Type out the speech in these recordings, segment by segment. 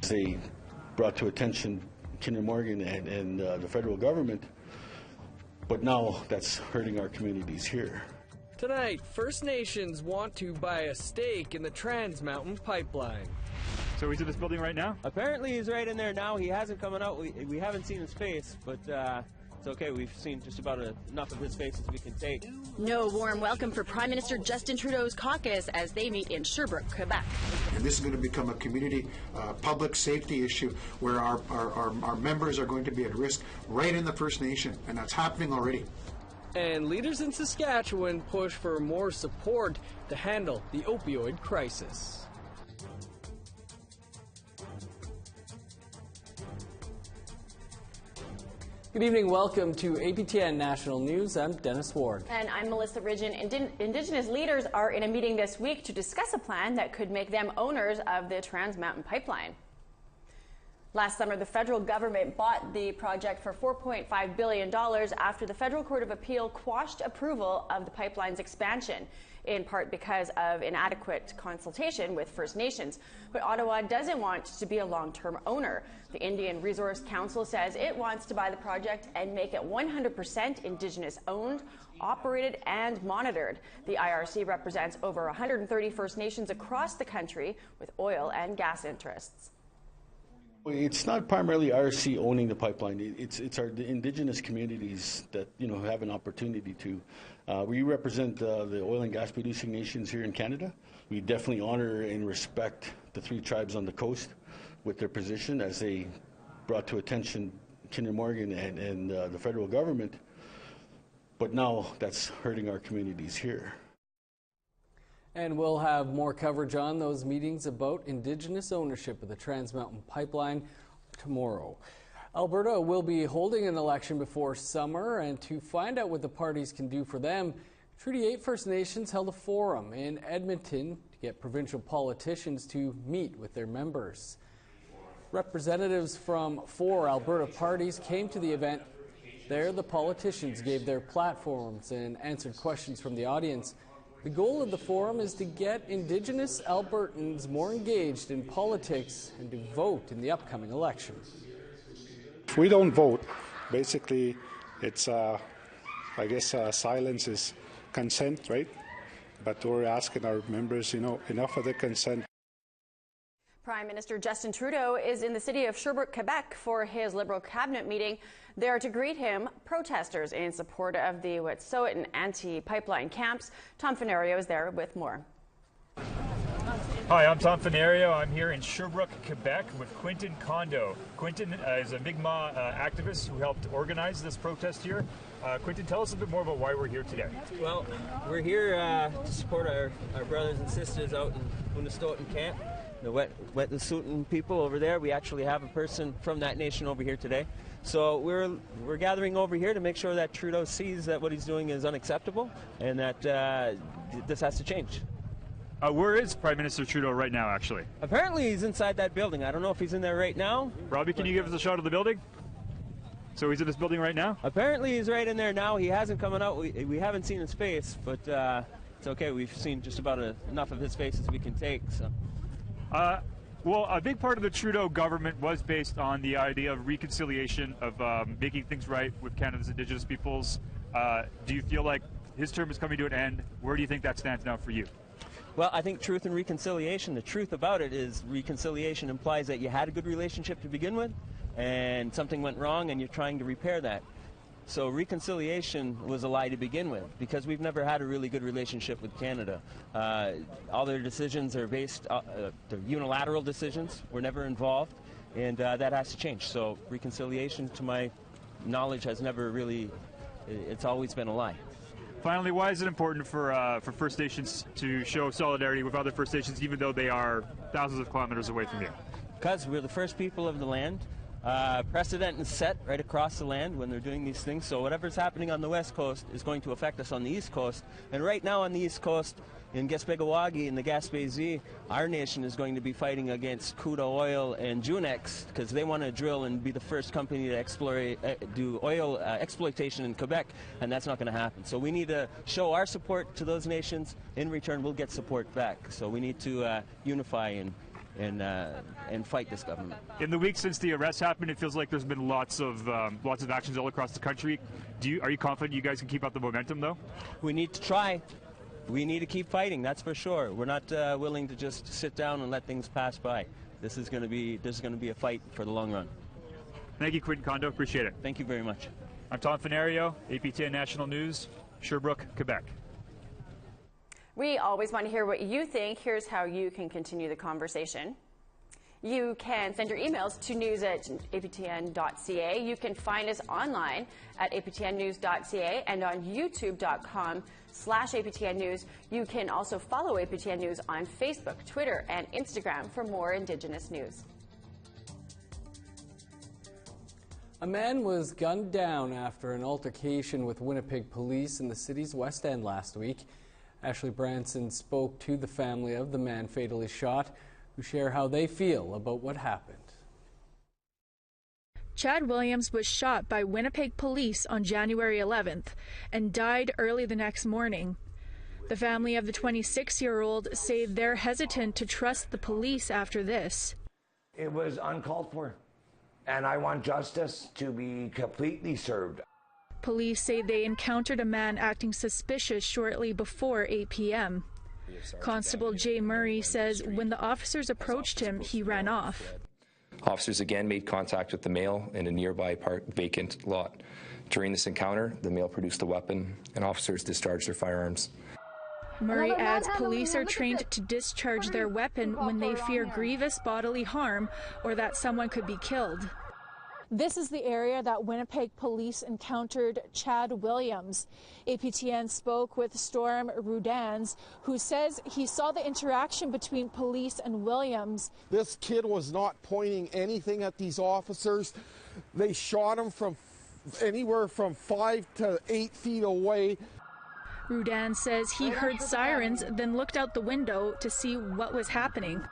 They brought to attention Kinder Morgan and the federal government, but now that's hurting our communities here. Tonight, First Nations want to buy a stake in the Trans Mountain Pipeline. So he's in this building right now? Apparently he's right in there now. He hasn't come out. We haven't seen his face, but it's okay. We've seen just about enough of his face as we can take. No warm welcome for Prime Minister Justin Trudeau's caucus as they meet in Sherbrooke, Quebec. And this is going to become a community public safety issue where our members are going to be at risk right in the First Nation, and that's happening already. And leaders in Saskatchewan push for more support to handle the opioid crisis. Good evening, welcome to APTN National News. I'm Dennis Ward. And I'm Melissa Ridgen. Indigenous leaders are in a meeting this week to discuss a plan that could make them owners of the Trans Mountain Pipeline. Last summer, the federal government bought the project for $4.5 billion after the Federal Court of Appeal quashed approval of the pipeline's expansion, in part because of inadequate consultation with First Nations. But Ottawa doesn't want to be a long-term owner. The Indian Resource Council says it wants to buy the project and make it 100% Indigenous-owned, operated and monitored. The IRC represents over 130 First Nations across the country with oil and gas interests. It's not primarily IRC owning the pipeline. It's the Indigenous communities that have an opportunity to. We represent the oil and gas producing nations here in Canada. We definitely honor and respect the three tribes on the coast with their position as they brought to attention Kinder Morgan and the federal government. But now that's hurting our communities here. And we'll have more coverage on those meetings about Indigenous ownership of the Trans Mountain Pipeline tomorrow. Alberta will be holding an election before summer, and to find out what the parties can do for them, Treaty 8 First Nations held a forum in Edmonton to get provincial politicians to meet with their members. Representatives from 4 Alberta parties came to the event. There, the politicians gave their platforms and answered questions from the audience. The goal of the forum is to get Indigenous Albertans more engaged in politics and to vote in the upcoming election. If we don't vote, basically it's, I guess silence is consent, right? But we're asking our members, enough of the consent. Prime Minister Justin Trudeau is in the city of Sherbrooke, Quebec for his Liberal cabinet meeting. There to greet him, protesters in support of the Wet'suwet'en anti-pipeline camps. Tom Fenario is there with more. Hi, I'm Tom Fenario. I'm here in Sherbrooke, Quebec with Quentin Kondo. Quentin is a Mi'kmaq activist who helped organize this protest here. Quentin, tell us a bit more about why we're here today. Well, we're here to support our brothers and sisters out in Wet'suwet'en camp. The Wet'suwet'en people over there. We actually have a person from that nation over here today. So we're gathering over here to make sure that Trudeau sees that what he's doing is unacceptable and that this has to change. Where is Prime Minister Trudeau right now, actually? Apparently he's inside that building. I don't know if he's in there right now. Robbie, can you give us a shot of the building? So he's in this building right now? Apparently he's right in there now. He hasn't come out. We haven't seen his face, but it's okay. We've seen just about enough of his face as we can take. So. Well, a big part of the Trudeau government was based on the idea of reconciliation, of making things right with Canada's Indigenous peoples. Do you feel like his term is coming to an end? Where do you think that stands now for you? Well, I think truth and reconciliation, the truth about it is reconciliation implies that you had a good relationship to begin with and something went wrong and you're trying to repair that. So reconciliation was a lie to begin with because we've never had a really good relationship with Canada. All their decisions are based, they're unilateral decisions. We're never involved, and that has to change. So reconciliation, to my knowledge, has never really, it's always been a lie. Finally, why is it important for First Nations to show solidarity with other First Nations even though they are thousands of kilometers away from you? Because we're the first people of the land. Precedent is set right across the land when they're doing these things, so whatever's happening on the West Coast is going to affect us on the East Coast. And right now on the East Coast, in Gaspé-Guawagi, in the Gaspésie, our nation is going to be fighting against Cuda Oil and Junex because they want to drill and be the first company to do oil exploitation in Quebec, and that's not going to happen. So we need to show our support to those nations. In return, we'll get support back. So we need to unify and fight this government. In the week since the arrest happened, it feels like there's been lots of actions all across the country. Are you confident you guys can keep up the momentum, though? We need to try. We need to keep fighting. That's for sure. We're not willing to just sit down and let things pass by. This is going to be a fight for the long run. Thank you, Quentin Kondo. Appreciate it. Thank you very much. I'm Tom Fenario, APTN National News, Sherbrooke, Quebec. We always want to hear what you think. Here's how you can continue the conversation. You can send your emails to news@aptn.ca. You can find us online at aptnnews.ca and on youtube.com/APTN News. You can also follow APTN News on Facebook, Twitter, and Instagram for more Indigenous news. A man was gunned down after an altercation with Winnipeg police in the city's West End last week. Ashley Branson spoke to the family of the man fatally shot, who share how they feel about what happened. Chad Williams was shot by Winnipeg police on January 11th and died early the next morning. The family of the 26-year-old say they're hesitant to trust the police after this. It was uncalled for, and I want justice to be completely served. Police say they encountered a man acting suspicious shortly before 8 p.m. Constable Jay Murray says when the officers approached him, he ran off. Officers again made contact with the male in a nearby vacant lot. During this encounter, the male produced a weapon and officers discharged their firearms. Murray adds police are trained to discharge their weapon when they fear grievous bodily harm or that someone could be killed. This is the area that Winnipeg police encountered Chad Williams. APTN spoke with Storm Rudans, who says he saw the interaction between police and Williams. This kid was not pointing anything at these officers. They shot him from anywhere from 5 to 8 feet away. Rudan says he heard sirens, then looked out the window to see what was happening.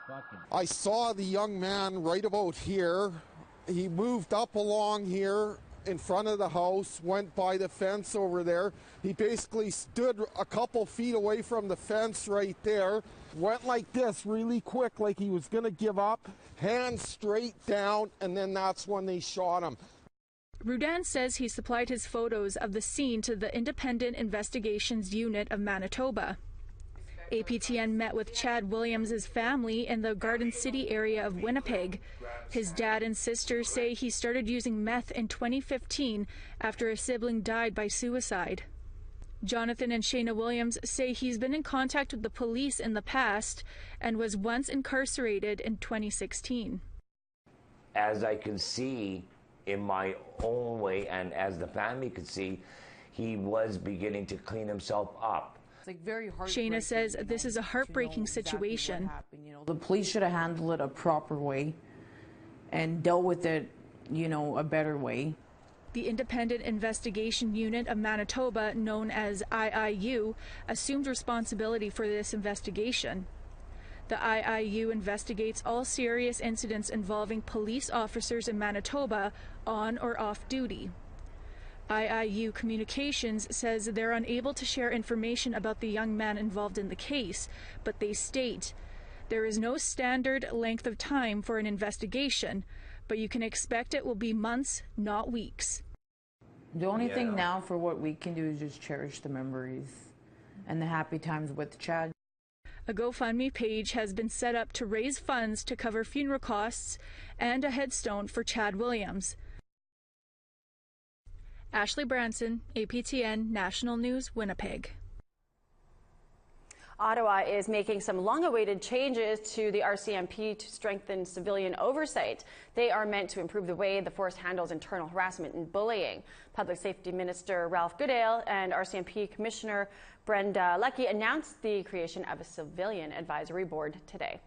I saw the young man right about here. He moved up along here in front of the house, went by the fence over there. He basically stood a couple feet away from the fence right there, went like this really quick, like he was going to give up, hands straight down, and then that's when they shot him. Rudan says he supplied his photos of the scene to the Independent Investigations Unit of Manitoba. APTN met with Chad Williams' family in the Garden City area of Winnipeg. His dad and sister say he started using meth in 2015 after a sibling died by suicide. Jonathan and Shayna Williams say he's been in contact with the police in the past and was once incarcerated in 2016. As I can see in my own way, and as the family could see, he was beginning to clean himself up. Shayna says this is a heartbreaking situation. The police should have handled it a proper way and dealt with it, a better way. The Independent Investigation Unit of Manitoba, known as IIU, assumed responsibility for this investigation. The IIU investigates all serious incidents involving police officers in Manitoba on or off duty. IIU Communications says they're unable to share information about the young man involved in the case, but they state there is no standard length of time for an investigation, but you can expect it will be months, not weeks. The only thing now for what we can do is just cherish the memories and the happy times with Chad. A GoFundMe page has been set up to raise funds to cover funeral costs and a headstone for Chad Williams. Ashley Branson, APTN National News, Winnipeg. Ottawa is making some long-awaited changes to the RCMP to strengthen civilian oversight. They are meant to improve the way the force handles internal harassment and bullying. Public Safety Minister Ralph Goodale and RCMP Commissioner Brenda Leckie announced the creation of a civilian advisory board today.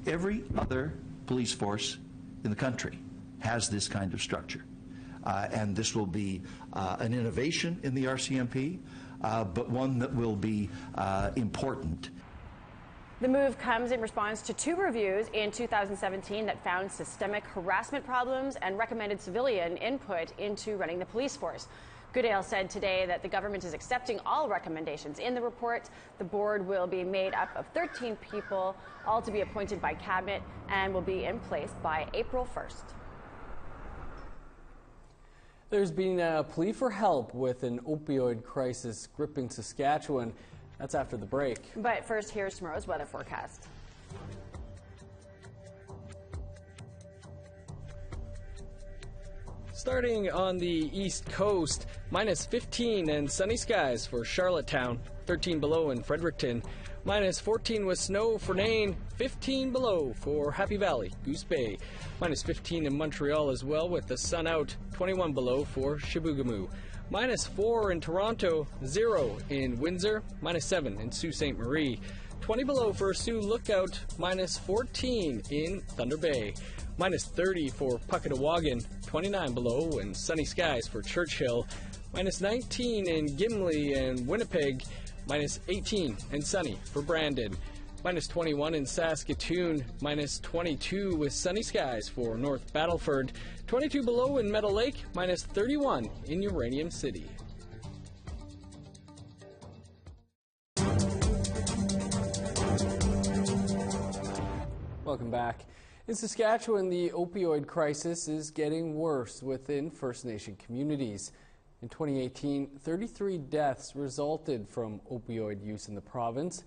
Every other police force in the country has this kind of structure. And this will be an innovation in the RCMP, but one that will be important. The move comes in response to 2 reviews in 2017 that found systemic harassment problems and recommended civilian input into running the police force. Goodale said today that the government is accepting all recommendations in the report. The board will be made up of 13 people, all to be appointed by cabinet, and will be in place by April 1st. There's been a plea for help with an opioid crisis gripping Saskatchewan. That's after the break. But first, here's tomorrow's weather forecast. Starting on the east coast, minus 15 and sunny skies for Charlottetown, 13 below in Fredericton, minus 14 with snow for Nain, 15 below for Happy Valley, Goose Bay, minus 15 in Montreal as well with the sun out, 21 below for Chibougamau, minus 4 in Toronto, 0 in Windsor, minus 7 in Sault Ste. Marie, 20 below for Sioux Lookout, minus 14 in Thunder Bay, minus 30 for Puckatawagan, 29 below and sunny skies for Churchill, minus 19 in Gimli and Winnipeg, minus 18 and sunny for Brandon, minus 21 in Saskatoon, minus 22 with sunny skies for North Battleford, 22 below in Meadow Lake, minus 31 in Uranium City. Welcome back. In Saskatchewan, the opioid crisis is getting worse within First Nation communities. In 2018, 33 deaths resulted from opioid use in the province.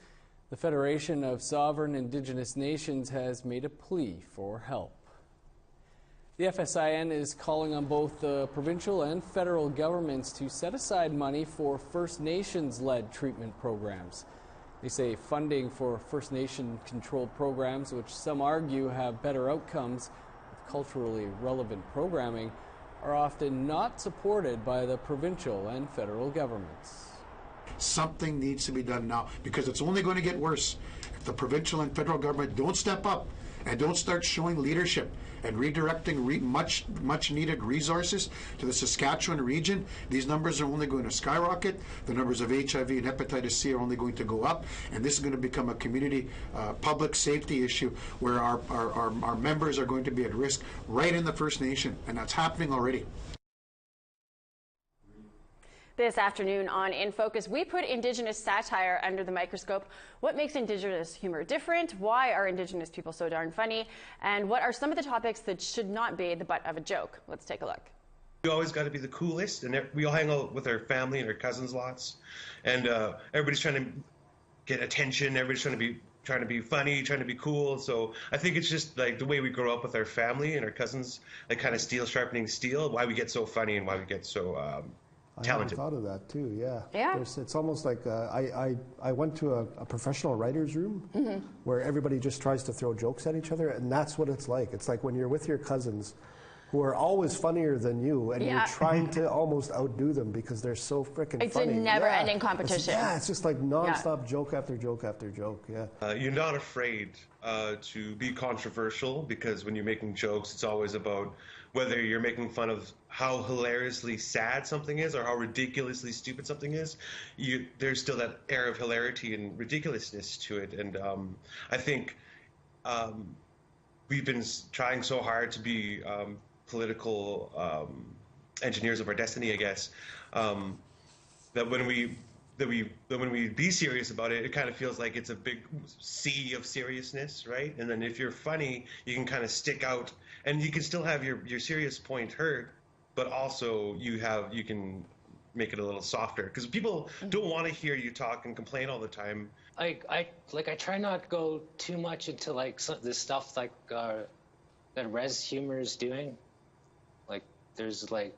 The Federation of Sovereign Indigenous Nations has made a plea for help. The FSIAN is calling on both the provincial and federal governments to set aside money for First Nations-led treatment programs. They say funding for First Nation-controlled programs, which some argue have better outcomes with culturally relevant programming, are often not supported by the provincial and federal governments. Something needs to be done now because it's only going to get worse if the provincial and federal government don't step up and don't start showing leadership and redirecting much needed resources to the Saskatchewan region. These numbers are only going to skyrocket. The numbers of HIV and hepatitis C are only going to go up, and this is going to become a community public safety issue where our members are going to be at risk right in the First Nation, and that's happening already. This afternoon on InFocus, we put Indigenous satire under the microscope. What makes Indigenous humor different? Why are Indigenous people so darn funny? And what are some of the topics that should not be the butt of a joke? Let's take a look. We always got to be the coolest, and we all hang out with our family and our cousins lots, and everybody's trying to get attention. Everybody's trying to be funny, trying to be cool. So I think it's just like the way we grow up with our family and our cousins, like kind of steel sharpening steel. Why we get so funny and why we get so talented. I hadn't thought of that too. Yeah. Yeah. It's almost like I went to a professional writers' room where everybody just tries to throw jokes at each other, and that's what it's like. It's like when you're with your cousins, who are always funnier than you, and you're trying to almost outdo them because they're so freaking funny. It's a never-ending competition. It's just like nonstop joke after joke after joke. Yeah. You're not afraid to be controversial because when you're making jokes, it's always about whether you're making fun of how hilariously sad something is or how ridiculously stupid something is. There's still that air of hilarity and ridiculousness to it, and I think we've been trying so hard to be political engineers of our destiny, I guess, that when we be serious about it, it kind of feels like it's a big sea of seriousness, right? And then if you're funny, you can kind of stick out, and you can still have your serious point heard, but also you can make it a little softer because people don't want to hear you talk and complain all the time. I try not to go too much into like this stuff like that res humor is doing. Like there's like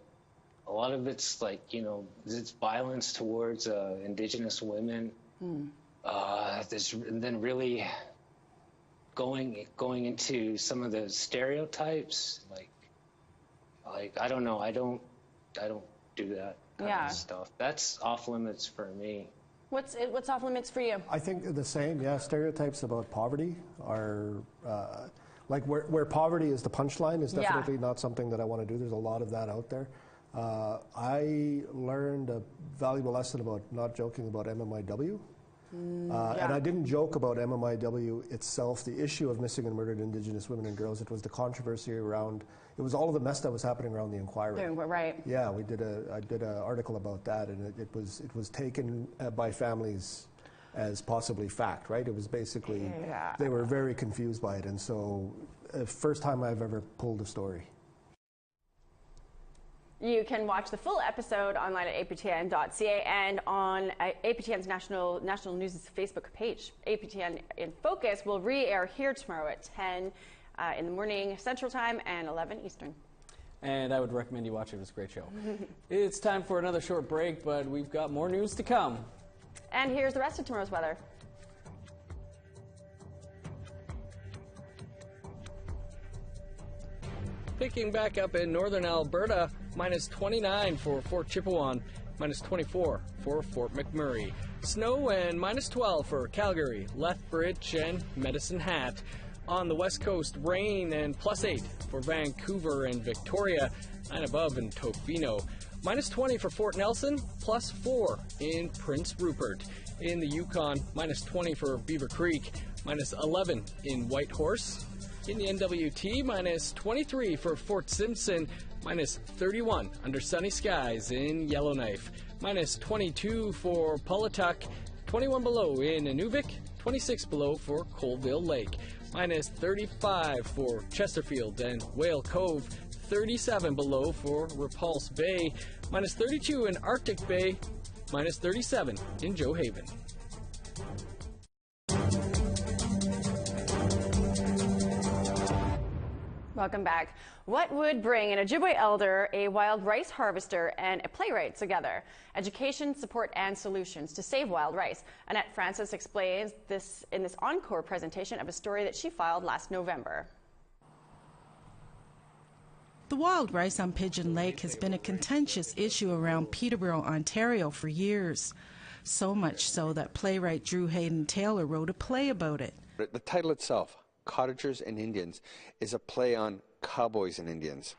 a lot of it's like, it's violence towards Indigenous women. And then really going into some of the stereotypes. Like I don't know. I don't do that kind of stuff. That's off limits for me. What's off limits for you? I think the same. Yeah, stereotypes about poverty are. Like where poverty is the punchline is definitely not something that I want to do. There's a lot of that out there. I learned a valuable lesson about not joking about MMIW And I didn't joke about MMIW itself, the issue of missing and murdered Indigenous women and girls. It was the controversy around, it was all of the mess that was happening around the inquiry. Right. Yeah, I did an article about that, and it was taken by families as possibly fact, right? It was basically, they were very confused by it, and so first time I've ever pulled a story. You can watch the full episode online at aptn.ca and on APTN's National News Facebook page. APTN InFocus will re-air here tomorrow at 10 in the morning Central Time and 11 Eastern. And I would recommend you watch it. It was a great show. It's time for another short break, but we've got more news to come. And here's the rest of tomorrow's weather. Picking back up in northern Alberta, minus 29 for Fort Chipewyan, minus 24 for Fort McMurray. Snow and minus 12 for Calgary, Lethbridge, and Medicine Hat. On the west coast, rain and plus 8 for Vancouver and Victoria, 9 above in Tofino. Minus 20 for Fort Nelson, plus 4 in Prince Rupert. In the Yukon, minus 20 for Beaver Creek, minus 11 in Whitehorse. In the NWT, minus 23 for Fort Simpson, minus 31 under sunny skies in Yellowknife, minus 22 for Pawlatuck, 21 below in Inuvik, 26 below for Colville Lake, minus 35 for Chesterfield and Whale Cove, 37 below for Repulse Bay, minus 32 in Arctic Bay, minus 37 in Joe Haven. Welcome back. What would bring an Ojibwe elder, a wild rice harvester, and a playwright together? Education, support, and solutions to save wild rice. Annette Francis explains this in this encore presentation of a story that she filed last November. The wild rice on Pigeon Lake has been a contentious issue around Peterborough, Ontario for years. So much so that playwright Drew Hayden Taylor wrote a play about it. The title itself, Cottagers and Indians, is a play on cowboys and Indians.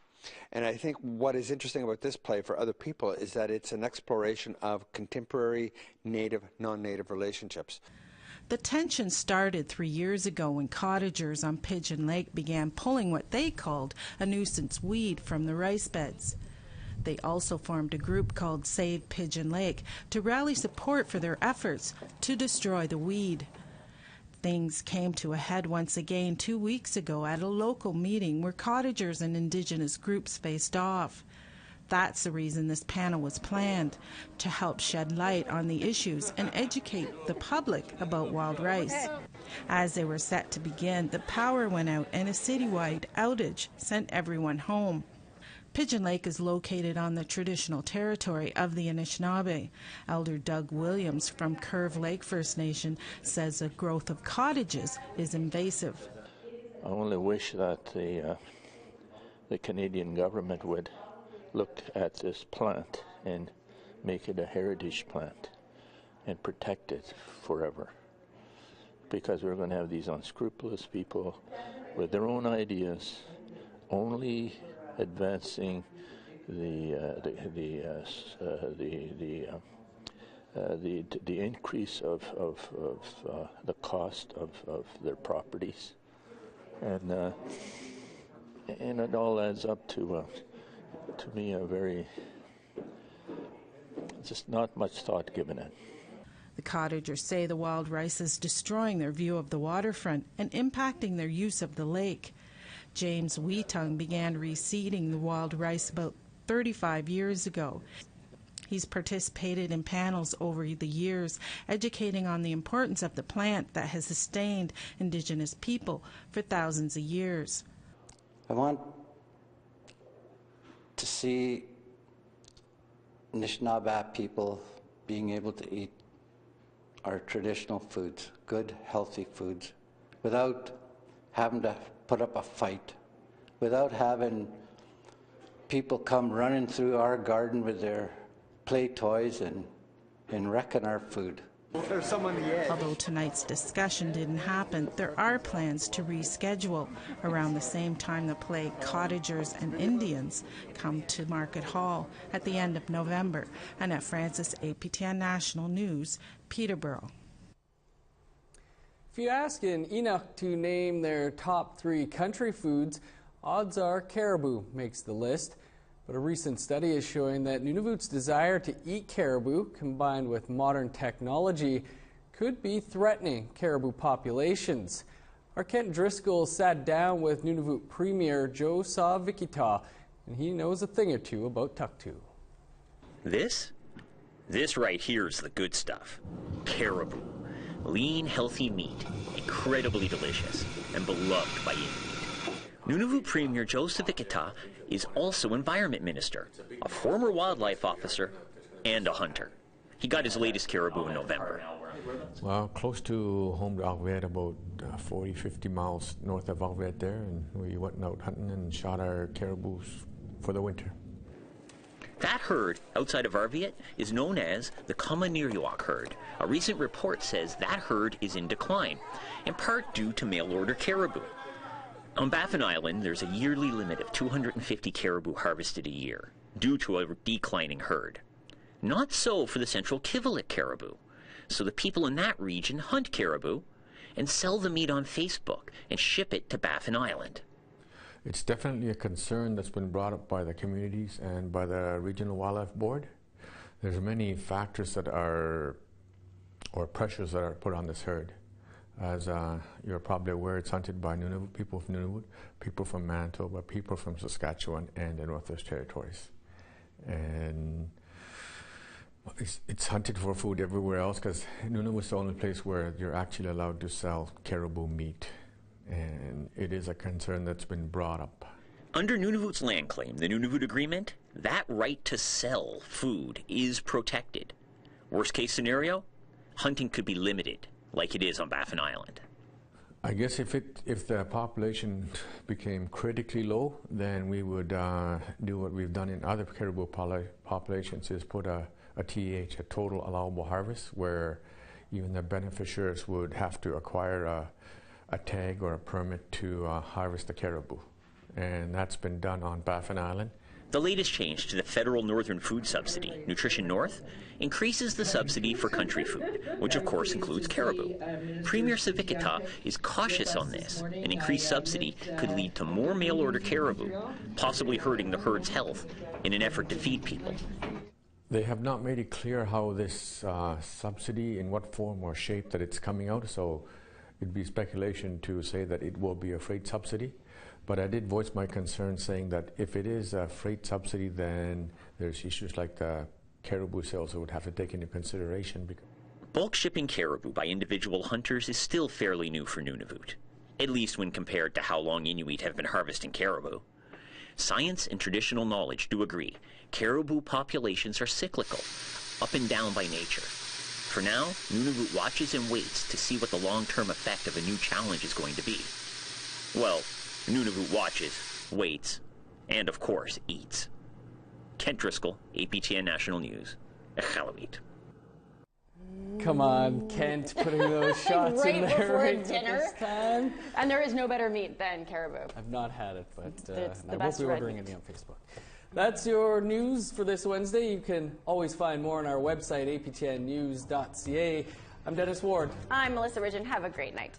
And I think what is interesting about this play for other people is that it's an exploration of contemporary native, non-native relationships. The tension started 3 years ago when cottagers on Pigeon Lake began pulling what they called a nuisance weed from the rice beds. They also formed a group called Save Pigeon Lake to rally support for their efforts to destroy the weed. Things came to a head once again 2 weeks ago at a local meeting where cottagers and Indigenous groups faced off. That's the reason this panel was planned, to help shed light on the issues and educate the public about wild rice. As they were set to begin, the power went out and a citywide outage sent everyone home. Pigeon Lake is located on the traditional territory of the Anishinaabe. Elder Doug Williams from Curve Lake First Nation says the growth of cottages is invasive. I only wish that the Canadian government would look at this plant and make it a heritage plant and protect it forever. Because we're going to have these unscrupulous people with their own ideas, only advancing the increase of the cost of their properties, and it all adds up to me a very just not much thought given it. The cottagers say the wild rice is destroying their view of the waterfront and impacting their use of the lake. James Wheatung began reseeding the wild rice about 35 years ago. He's participated in panels over the years, educating on the importance of the plant that has sustained Indigenous people for thousands of years. I want to see Anishinaabe people being able to eat our traditional foods, good, healthy foods, without having to put up a fight, without having people come running through our garden with their play toys and wrecking our food. Although tonight's discussion didn't happen, there are plans to reschedule around the same time the play Cottagers and Indians come to Market Hall at the end of November. Annette Francis, APTN National News, Peterborough. If you ask an Inuk to name their top 3 country foods, odds are caribou makes the list. But a recent study is showing that Nunavut's desire to eat caribou, combined with modern technology, could be threatening caribou populations. Our Kent Driscoll sat down with Nunavut Premier Joe Savikita, and he knows a thing or two about Tuktu. This right here is the good stuff. Caribou. Lean, healthy meat, incredibly delicious, and beloved by Inuit. Nunavut Premier Joe Savikita is also Environment Minister, a former wildlife officer, and a hunter. He got his latest caribou in November. Well, close to home to Alberta, about 40, 50 miles north of Alberta there, and we went out hunting and shot our caribous for the winter. That herd outside of Arviat is known as the Kamaniriwak herd. A recent report says that herd is in decline, in part due to mail-order caribou. On Baffin Island, there's a yearly limit of 250 caribou harvested a year, due to a declining herd. Not so for the central Kivalliq caribou. So the people in that region hunt caribou and sell the meat on Facebook and ship it to Baffin Island. It's definitely a concern that's been brought up by the communities and by the Regional Wildlife Board. There's many factors that are, or pressures that are put on this herd. As you're probably aware, it's hunted by Nunavut, people from Nunavut, people from Manitoba, people from Saskatchewan and the Northwest Territories. And it's hunted for food everywhere else because Nunavut's the only place where you're actually allowed to sell caribou meat. And it is a concern that's been brought up. Under Nunavut's land claim, the Nunavut Agreement, that right to sell food is protected. Worst case scenario, hunting could be limited, like it is on Baffin Island. I guess if the population became critically low, then we would do what we've done in other caribou populations, is put a TAH, a total allowable harvest, where even the beneficiaries would have to acquire a tag or a permit to harvest the caribou. And that's been done on Baffin Island. The latest change to the federal Northern Food Subsidy, Nutrition North, increases the subsidy for country food, which of course includes caribou. Premier Savikita is cautious on this. An increased subsidy could lead to more mail-order caribou, possibly hurting the herd's health in an effort to feed people. They have not made it clear how this subsidy, in what form or shape that it's coming out, so it'd be speculation to say that it will be a freight subsidy. But I did voice my concern, saying that if it is a freight subsidy, then there's issues like the caribou sales that would have to take into consideration. Bulk shipping caribou by individual hunters is still fairly new for Nunavut, at least when compared to how long Inuit have been harvesting caribou. Science and traditional knowledge do agree. Caribou populations are cyclical, up and down by nature. For now, Nunavut watches and waits to see what the long-term effect of a new challenge is going to be. Well, Nunavut watches, waits, and of course, eats. Kent Driscoll, APTN National News, Iqaluit. Come on, Kent, putting those shots in there before right dinner. at this time. And there is no better meat than caribou. I've not had it, but It's the I best won't be red ordering meat. any on Facebook. That's your news for this Wednesday. You can always find more on our website, aptnnews.ca. I'm Dennis Ward. I'm Melissa Ridgen. Have a great night.